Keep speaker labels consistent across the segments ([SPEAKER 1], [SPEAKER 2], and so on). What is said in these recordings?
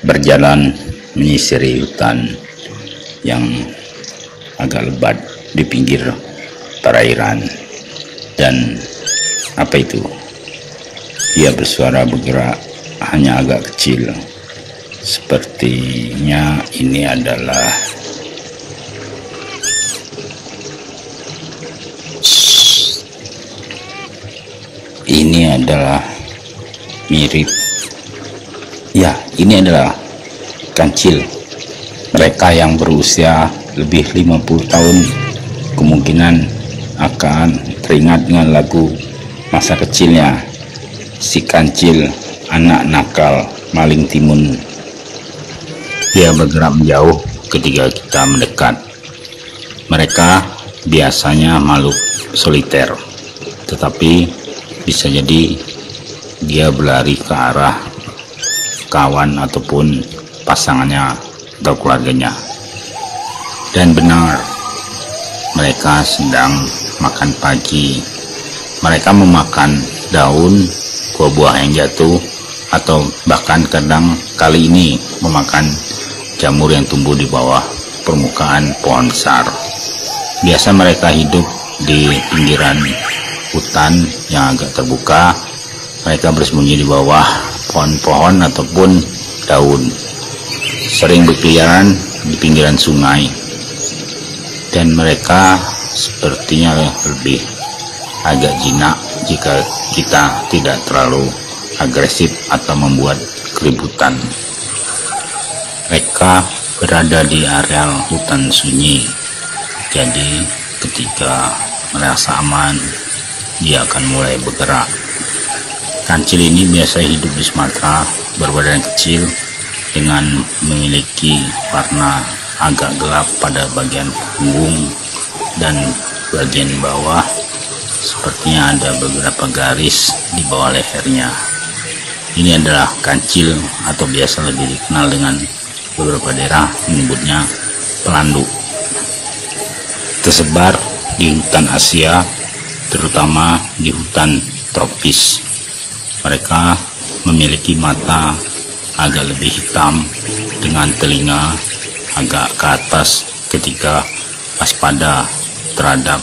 [SPEAKER 1] berjalan menyisiri hutan yang agak lebat di pinggir perairan. Dan apa itu? Dia bersuara bergerak, hanya agak kecil. Sepertinya ini adalah mirip. Ya, ini adalah kancil. Mereka yang berusia lebih 50 tahun kemungkinan akan teringat dengan lagu masa kecilnya si kancil, anak nakal maling timun. Dia bergerak menjauh ketika kita mendekat. Mereka biasanya makhluk soliter, tetapi bisa jadi dia berlari ke arah kawan ataupun pasangannya atau keluarganya. Dan benar, mereka sedang makan pagi. Mereka memakan daun, buah-buah yang jatuh, atau bahkan kadang kali ini memakan jamur yang tumbuh di bawah permukaan pohon besar. Biasa mereka hidup di pinggiran hutan yang agak terbuka. Mereka bersembunyi di bawah pohon-pohon ataupun daun. Sering berkeliaran di pinggiran sungai. Dan mereka sepertinya lebih agak jinak jika kita tidak terlalu agresif atau membuat keributan. Mereka berada di areal hutan sunyi. Jadi ketika merasa aman, dia akan mulai bergerak. Kancil ini biasa hidup di Sumatera, berbadan kecil dengan memiliki warna agak gelap pada bagian punggung dan bagian bawah. Sepertinya ada beberapa garis di bawah lehernya. Ini adalah kancil atau biasa lebih dikenal dengan beberapa daerah menyebutnya pelandu. Tersebar di hutan Asia, terutama di hutan tropis. Mereka memiliki mata agak lebih hitam dengan telinga agak ke atas ketika waspada terhadap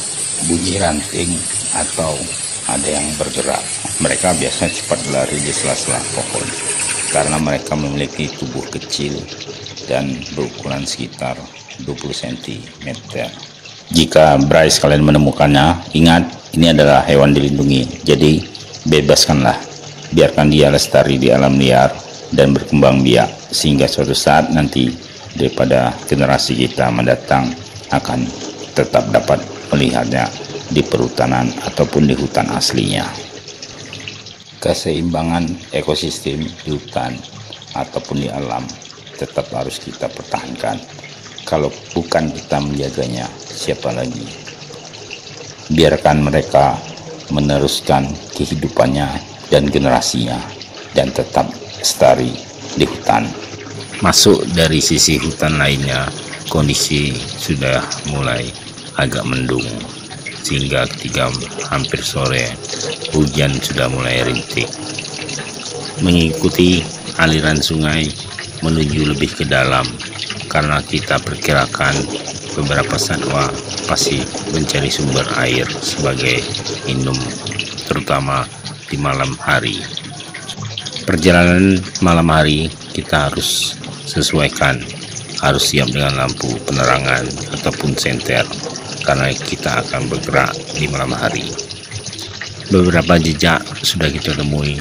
[SPEAKER 1] bunyi ranting atau ada yang bergerak. Mereka biasanya cepat berlari di sela-sela pohon karena mereka memiliki tubuh kecil dan berukuran sekitar 20 cm. Jika Bryce kalian menemukannya, ingat ini adalah hewan dilindungi, jadi bebaskanlah. Biarkan dia lestari di alam liar dan berkembang biak, sehingga suatu saat nanti daripada generasi kita mendatang akan tetap dapat melihatnya di perhutanan ataupun di hutan aslinya. Keseimbangan ekosistem di hutan ataupun di alam tetap harus kita pertahankan. Kalau bukan kita menjaganya, siapa lagi? Biarkan mereka meneruskan kehidupannya dan generasinya dan tetap lestari di hutan. Masuk dari sisi hutan lainnya, kondisi sudah mulai agak mendung, sehingga ketika hampir sore hujan sudah mulai rintik. Mengikuti aliran sungai menuju lebih ke dalam, karena kita perkirakan beberapa satwa pasti mencari sumber air sebagai minum, terutama di malam hari. Perjalanan malam hari kita harus sesuaikan, harus siap dengan lampu penerangan ataupun senter karena kita akan bergerak di malam hari. Beberapa jejak sudah kita temui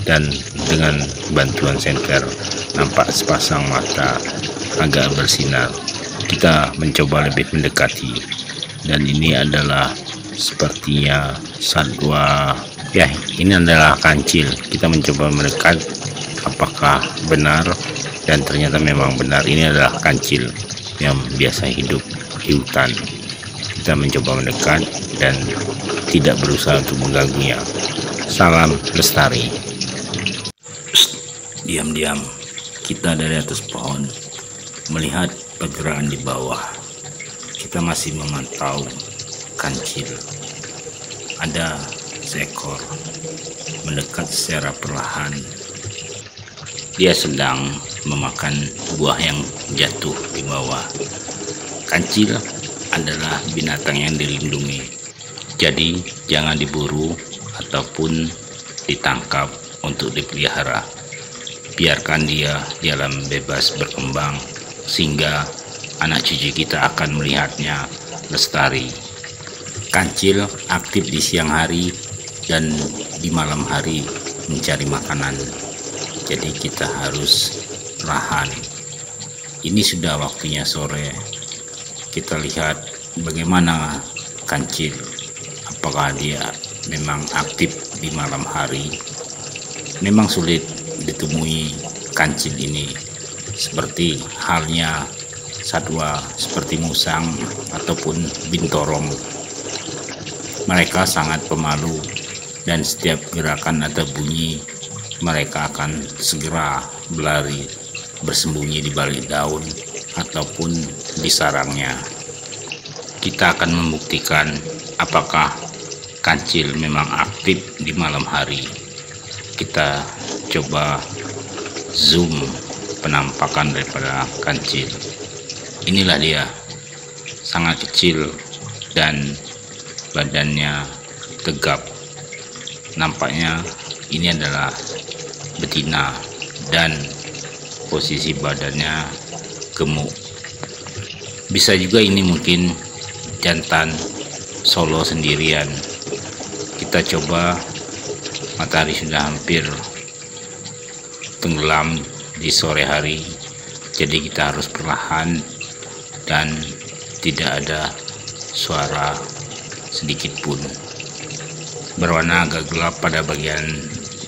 [SPEAKER 1] dan dengan bantuan senter nampak sepasang mata agak bersinar. Kita mencoba lebih mendekati dan ini adalah sepertinya satwa. Ya, ini adalah kancil. Kita mencoba mendekat, apakah benar, dan ternyata memang benar. Ini adalah kancil yang biasa hidup di hutan. Kita mencoba mendekat dan tidak berusaha untuk mengganggunya. Salam lestari. Diam-diam, kita dari atas pohon melihat pergerakan di bawah. Kita masih memantau kancil. Ada seekor mendekat secara perlahan. Dia sedang memakan buah yang jatuh di bawah. Kancil adalah binatang yang dilindungi, jadi jangan diburu ataupun ditangkap untuk dipelihara. Biarkan dia di alam bebas berkembang, sehingga anak cucu kita akan melihatnya lestari. Kancil aktif di siang hari dan di malam hari mencari makanan, jadi kita harus perlahan. Ini sudah waktunya sore. Kita lihat bagaimana kancil, apakah dia memang aktif di malam hari. Memang sulit ditemui kancil ini, seperti halnya satwa seperti musang ataupun bintorong. Mereka sangat pemalu, dan setiap gerakan atau bunyi mereka akan segera berlari, bersembunyi di balik daun ataupun di sarangnya. Kita akan membuktikan apakah kancil memang aktif di malam hari. Kita coba zoom penampakan daripada kancil. Inilah dia, sangat kecil dan badannya tegap. Nampaknya ini adalah betina dan posisi badannya gemuk. Bisa juga ini mungkin jantan solo sendirian. Kita coba, matahari sudah hampir tenggelam di sore hari, jadi kita harus perlahan dan tidak ada suara sedikit pun. Berwarna agak gelap pada bagian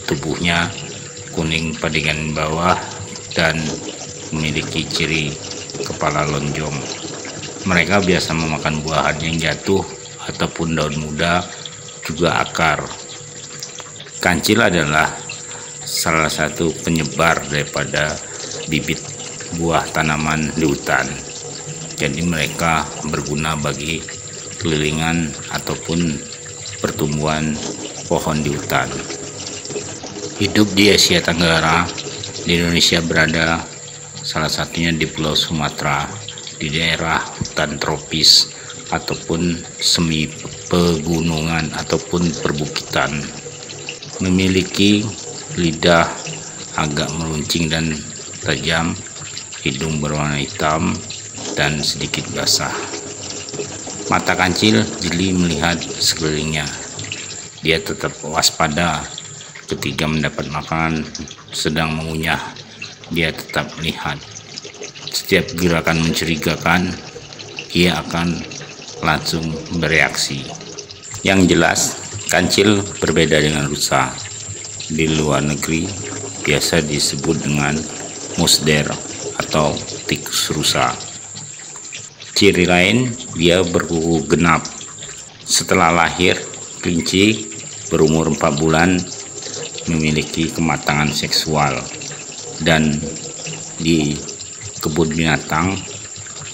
[SPEAKER 1] tubuhnya, kuning padangan bawah, dan memiliki ciri kepala lonjong. Mereka biasa memakan buah yang jatuh ataupun daun muda, juga akar. Kancil adalah salah satu penyebar daripada bibit buah tanaman di hutan. Jadi mereka berguna bagi kelilingan ataupun pertumbuhan pohon di hutan. Hidup di Asia Tenggara. Di Indonesia berada salah satunya di Pulau Sumatera, di daerah hutan tropis ataupun semi pegunungan ataupun perbukitan. Memiliki lidah agak meruncing dan tajam, hidung berwarna hitam dan sedikit basah. Mata kancil jeli melihat sekelilingnya. Dia tetap waspada ketika mendapat makanan sedang mengunyah. Dia tetap melihat. Setiap gerakan mencurigakan, ia akan langsung bereaksi. Yang jelas, kancil berbeda dengan rusa. Di luar negeri biasa disebut dengan musder atau tikus rusa. Ciri lain, dia berkuku genap. Setelah lahir, kelinci berumur 4 bulan memiliki kematangan seksual, dan di kebun binatang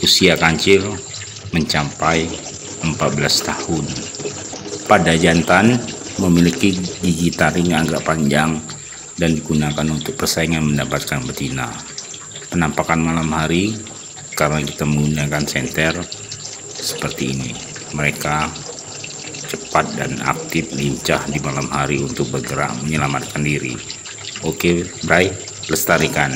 [SPEAKER 1] usia kancil mencapai 14 tahun. Pada jantan memiliki gigi taring yang agak panjang dan digunakan untuk persaingan mendapatkan betina. Penampakan malam hari, karena kita menggunakan senter seperti ini, mereka cepat dan aktif lincah di malam hari untuk bergerak menyelamatkan diri. Oke, Bray, lestarikan.